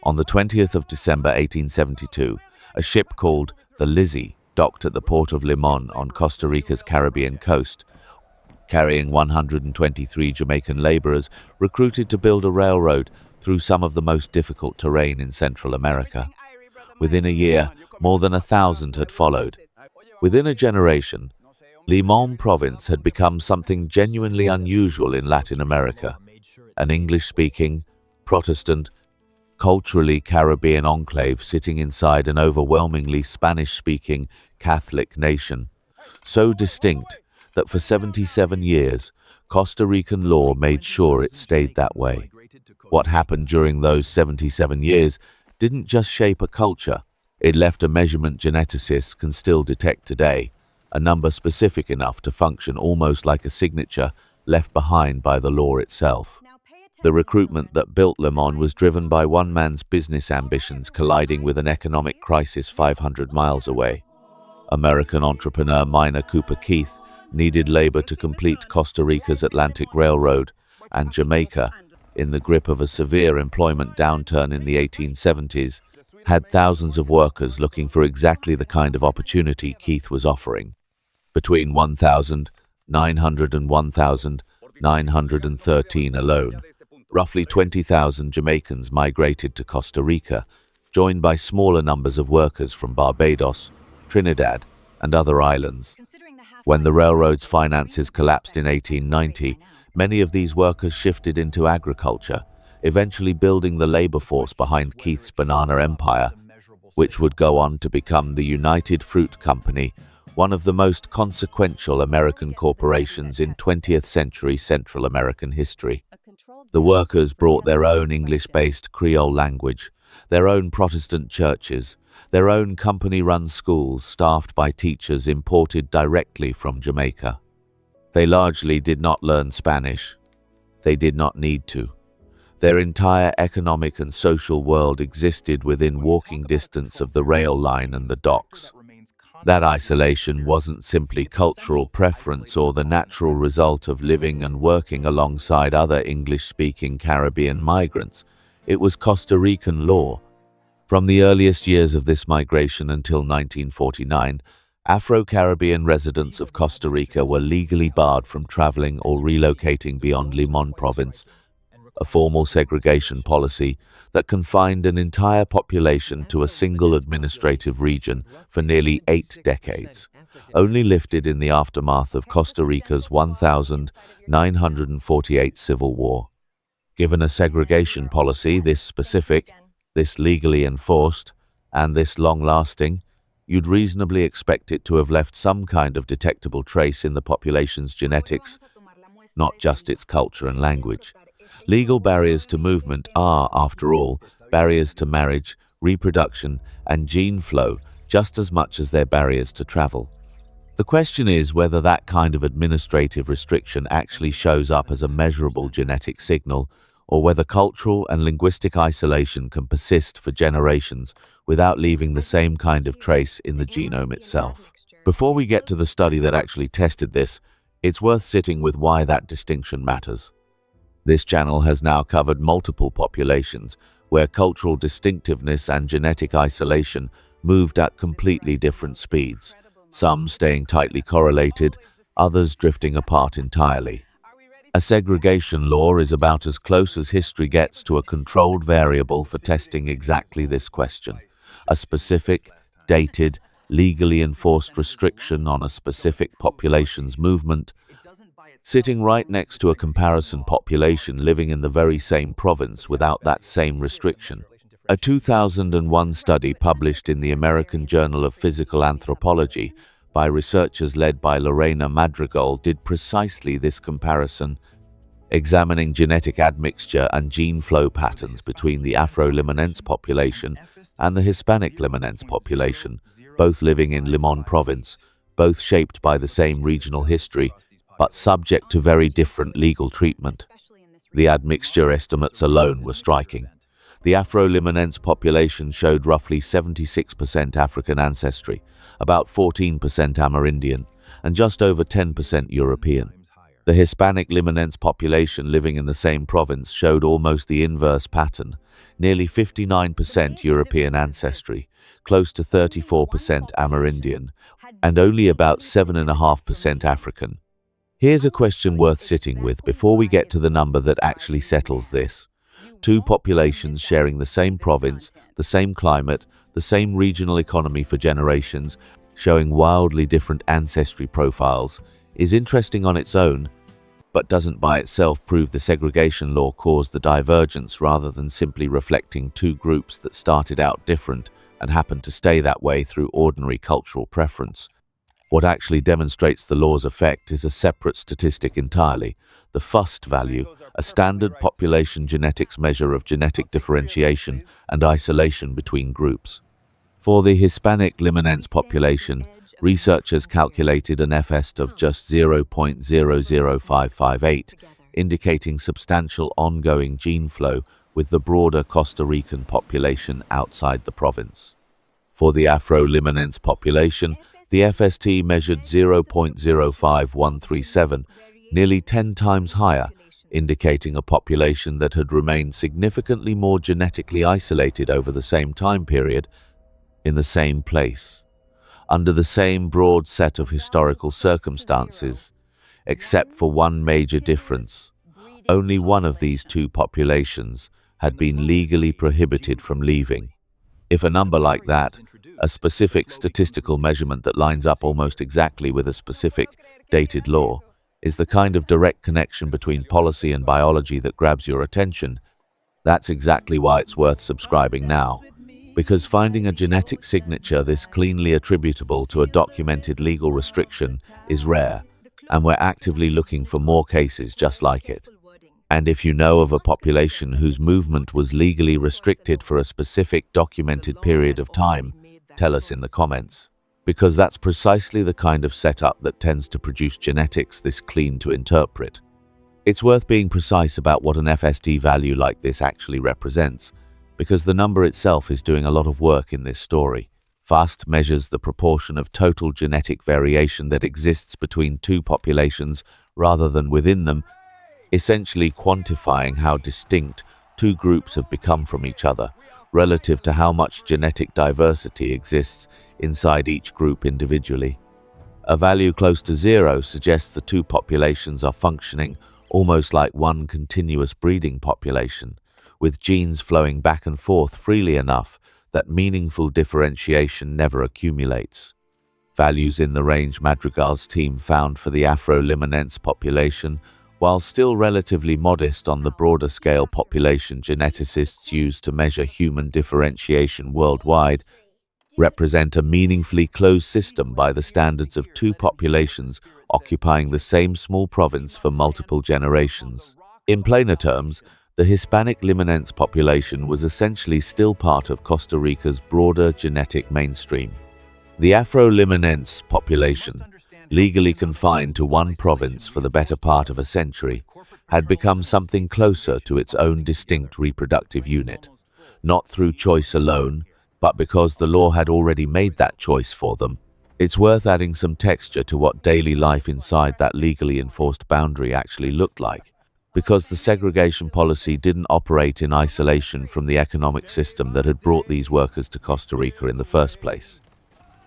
On the 20th of December 1872, a ship called the Lizzie docked at the port of Limón on Costa Rica's Caribbean coast, carrying 123 Jamaican laborers recruited to build a railroad through some of the most difficult terrain in Central America. Within a year, more than 1,000 had followed. Within a generation, Limón province had become something genuinely unusual in Latin America, an English-speaking, Protestant, culturally Caribbean enclave sitting inside an overwhelmingly Spanish-speaking Catholic nation, so distinct that for 77 years, Costa Rican law made sure it stayed that way. What happened during those 77 years didn't just shape a culture, it left a measurement geneticists can still detect today, a number specific enough to function almost like a signature left behind by the law itself. The recruitment that built Limón was driven by one man's business ambitions colliding with an economic crisis 500 miles away. American entrepreneur Minor Cooper Keith needed labor to complete Costa Rica's Atlantic Railroad, and Jamaica, in the grip of a severe employment downturn in the 1870s, had thousands of workers looking for exactly the kind of opportunity Keith was offering. Between 1,900 and 1,913 alone, roughly 20,000 Jamaicans migrated to Costa Rica, joined by smaller numbers of workers from Barbados, Trinidad, and other islands. When the railroad's finances collapsed in 1890, many of these workers shifted into agriculture, eventually building the labor force behind Keith's banana empire, which would go on to become the United Fruit Company, one of the most consequential American corporations in 20th century Central American history. The workers brought their own English-based Creole language, their own Protestant churches, their own company-run schools staffed by teachers imported directly from Jamaica. They largely did not learn Spanish. They did not need to. Their entire economic and social world existed within walking distance of the rail line and the docks. That isolation wasn't simply cultural preference or the natural result of living and working alongside other English-speaking Caribbean migrants. It was Costa Rican law. From the earliest years of this migration until 1949, Afro-Caribbean residents of Costa Rica were legally barred from traveling or relocating beyond Limón province, a formal segregation policy that confined an entire population to a single administrative region for nearly 8 decades, only lifted in the aftermath of Costa Rica's 1948 civil war. Given a segregation policy this specific, this legally enforced, and this long-lasting, you'd reasonably expect it to have left some kind of detectable trace in the population's genetics, not just its culture and language. Legal barriers to movement are, after all, barriers to marriage, reproduction, and gene flow just as much as they're barriers to travel. The question is whether that kind of administrative restriction actually shows up as a measurable genetic signal, or whether cultural and linguistic isolation can persist for generations without leaving the same kind of trace in the genome itself. Before we get to the study that actually tested this, it's worth sitting with why that distinction matters. This channel has now covered multiple populations where cultural distinctiveness and genetic isolation moved at completely different speeds, some staying tightly correlated, others drifting apart entirely. A segregation law is about as close as history gets to a controlled variable for testing exactly this question, a specific, dated, legally enforced restriction on a specific population's movement, sitting right next to a comparison population living in the very same province without that same restriction. A 2001 study published in the American Journal of Physical Anthropology by researchers led by Madrigal did precisely this comparison, examining genetic admixture and gene flow patterns between the Afro-Limonense population and the Hispanic-Limonense population, both living in Limón province, both shaped by the same regional history, but subject to very different legal treatment. The admixture estimates alone were striking. The Afro-Limonense population showed roughly 76% African ancestry, about 14% Amerindian, and just over 10% European. The Hispanic-Limonense population living in the same province showed almost the inverse pattern, nearly 59% European ancestry, close to 34% Amerindian, and only about 7.5% African. Here's a question worth sitting with before we get to the number that actually settles this. Two populations sharing the same province, the same climate, the same regional economy for generations, showing wildly different ancestry profiles, is interesting on its own, but doesn't by itself prove the segregation law caused the divergence rather than simply reflecting two groups that started out different and happened to stay that way through ordinary cultural preference. What actually demonstrates the law's effect is a separate statistic entirely, the FUST value, a standard population genetics measure of genetic differentiation and isolation between groups. For the Hispanic-Limonense population, researchers calculated an FST of just 0.00558, indicating substantial ongoing gene flow with the broader Costa Rican population outside the province. For the Afro-Limonense population, the FST measured 0.05137, nearly 10 times higher, indicating a population that had remained significantly more genetically isolated over the same time period, in the same place, under the same broad set of historical circumstances, except for one major difference. Only one of these two populations had been legally prohibited from leaving. If a number like that, a specific statistical measurement that lines up almost exactly with a specific, dated law, is the kind of direct connection between policy and biology that grabs your attention, that's exactly why it's worth subscribing now. Because finding a genetic signature this cleanly attributable to a documented legal restriction is rare, and we're actively looking for more cases just like it. And if you know of a population whose movement was legally restricted for a specific documented period of time, tell us in the comments. Because that's precisely the kind of setup that tends to produce genetics this clean to interpret. It's worth being precise about what an FST value like this actually represents, because the number itself is doing a lot of work in this story. FAST measures the proportion of total genetic variation that exists between two populations rather than within them, essentially quantifying how distinct two groups have become from each other, relative to how much genetic diversity exists inside each group individually. A value close to 0 suggests the two populations are functioning almost like one continuous breeding population, with genes flowing back and forth freely enough that meaningful differentiation never accumulates. Values in the range Madrigal's team found for the Afro-Limonense population, while still relatively modest on the broader scale population geneticists use to measure human differentiation worldwide, represent a meaningfully closed system by the standards of two populations occupying the same small province for multiple generations. In plainer terms, the Hispanic-Limonense population was essentially still part of Costa Rica's broader genetic mainstream. The Afro-Limonense population, legally confined to one province for the better part of a century, had become something closer to its own distinct reproductive unit, not through choice alone, but because the law had already made that choice for them. It's worth adding some texture to what daily life inside that legally enforced boundary actually looked like, because the segregation policy didn't operate in isolation from the economic system that had brought these workers to Costa Rica in the first place.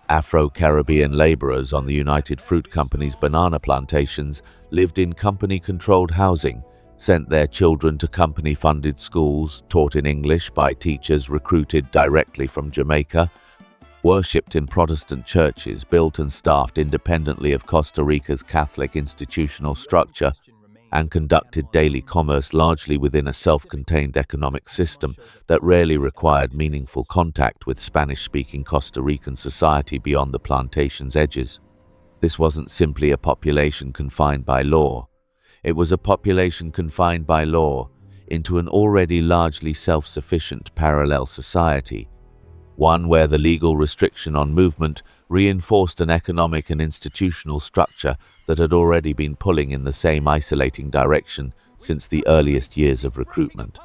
Afro-Caribbean laborers on the United Fruit Company's banana plantations lived in company-controlled housing, sent their children to company-funded schools, taught in English by teachers recruited directly from Jamaica, worshipped in Protestant churches built and staffed independently of Costa Rica's Catholic institutional structure, and conducted daily commerce largely within a self-contained economic system that rarely required meaningful contact with Spanish-speaking Costa Rican society beyond the plantation's edges. This wasn't simply a population confined by law. It was a population confined by law into an already largely self-sufficient parallel society, one where the legal restriction on movement reinforced an economic and institutional structure that had already been pulling in the same isolating direction since the earliest years of recruitment.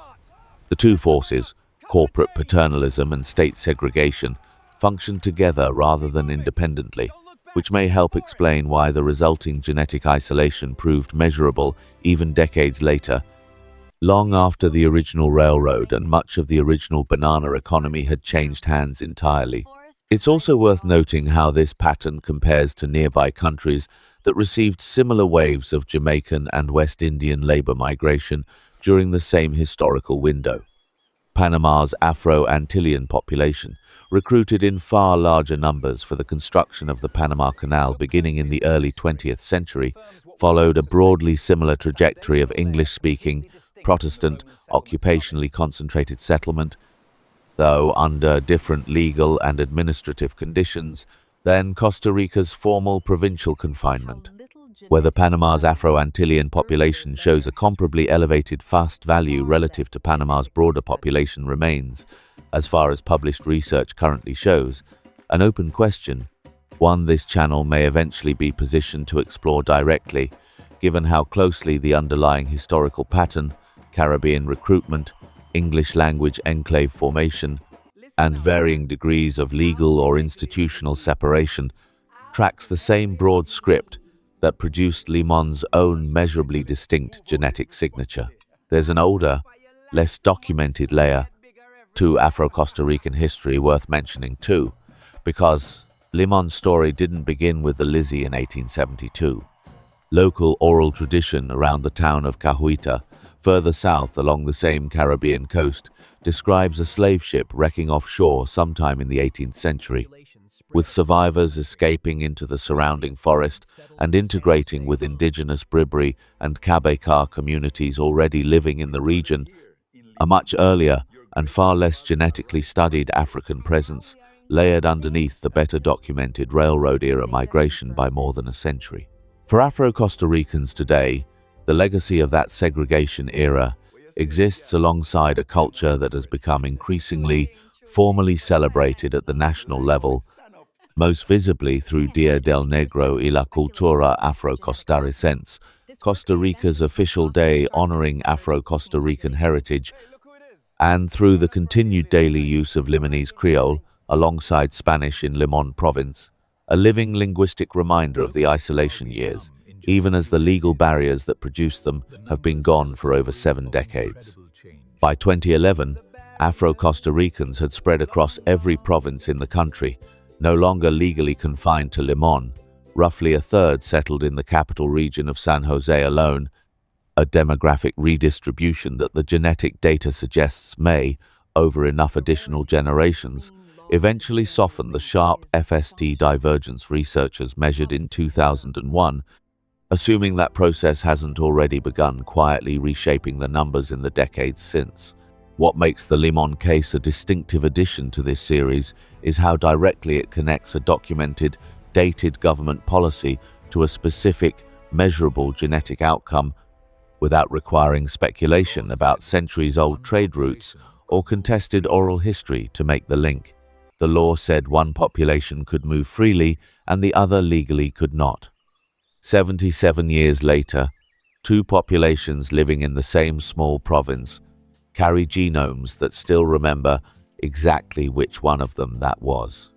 The two forces, corporate paternalism and state segregation, functioned together rather than independently, which may help explain why the resulting genetic isolation proved measurable even decades later, long after the original railroad and much of the original banana economy had changed hands entirely. It's also worth noting how this pattern compares to nearby countries that received similar waves of Jamaican and West Indian labor migration during the same historical window. Panama's Afro-Antillean population, recruited in far larger numbers for the construction of the Panama Canal beginning in the early 20th century, followed a broadly similar trajectory of English-speaking, Protestant, occupationally concentrated settlement, though under different legal and administrative conditions than Costa Rica's formal provincial confinement. Whether Panama's Afro-Antillean population shows a comparably elevated fast value relative to Panama's broader population remains, as far as published research currently shows, an open question, one this channel may eventually be positioned to explore directly, given how closely the underlying historical pattern, Caribbean recruitment, English language enclave formation, and varying degrees of legal or institutional separation tracks the same broad script that produced Limon's own measurably distinct genetic signature. There's an older, less documented layer to Afro-Costa Rican history worth mentioning too, because Limon's story didn't begin with the Lizzie in 1872. Local oral tradition around the town of Cahuita, further south along the same Caribbean coast, describes a slave ship wrecking offshore sometime in the 18th century, with survivors escaping into the surrounding forest and integrating with indigenous Bribri and Cabecá communities already living in the region. A much earlier and far less genetically studied African presence layered underneath the better documented railroad-era migration by more than a century. For Afro-Costa Ricans today, the legacy of that segregation era exists alongside a culture that has become increasingly formally celebrated at the national level, most visibly through Dia del Negro y la Cultura Afro-Costarricense, Costa Rica's official day honoring Afro-Costa Rican heritage, and through the continued daily use of Limonese Creole alongside Spanish in Limón province, a living linguistic reminder of the isolation years, even as the legal barriers that produced them have been gone for over 7 decades. By 2011, Afro-Costa Ricans had spread across every province in the country, no longer legally confined to Limón, roughly a third settled in the capital region of San Jose alone, a demographic redistribution that the genetic data suggests may, over enough additional generations, eventually soften the sharp FST divergence researchers measured in 2001, assuming that process hasn't already begun quietly reshaping the numbers in the decades since. What makes the Limón case a distinctive addition to this series is how directly it connects a documented, dated government policy to a specific, measurable genetic outcome without requiring speculation about centuries-old trade routes or contested oral history to make the link. The law said one population could move freely and the other legally could not. 77 years later, 2 populations living in the same small province carry genomes that still remember exactly which one of them that was.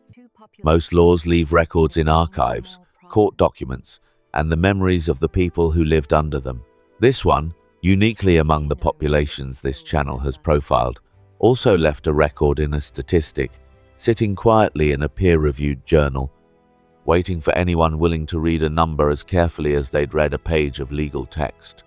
Most laws leave records in archives, court documents, and the memories of the people who lived under them. This one, uniquely among the populations this channel has profiled, also left a record in a statistic, sitting quietly in a peer-reviewed journal, waiting for anyone willing to read a number as carefully as they'd read a page of legal text.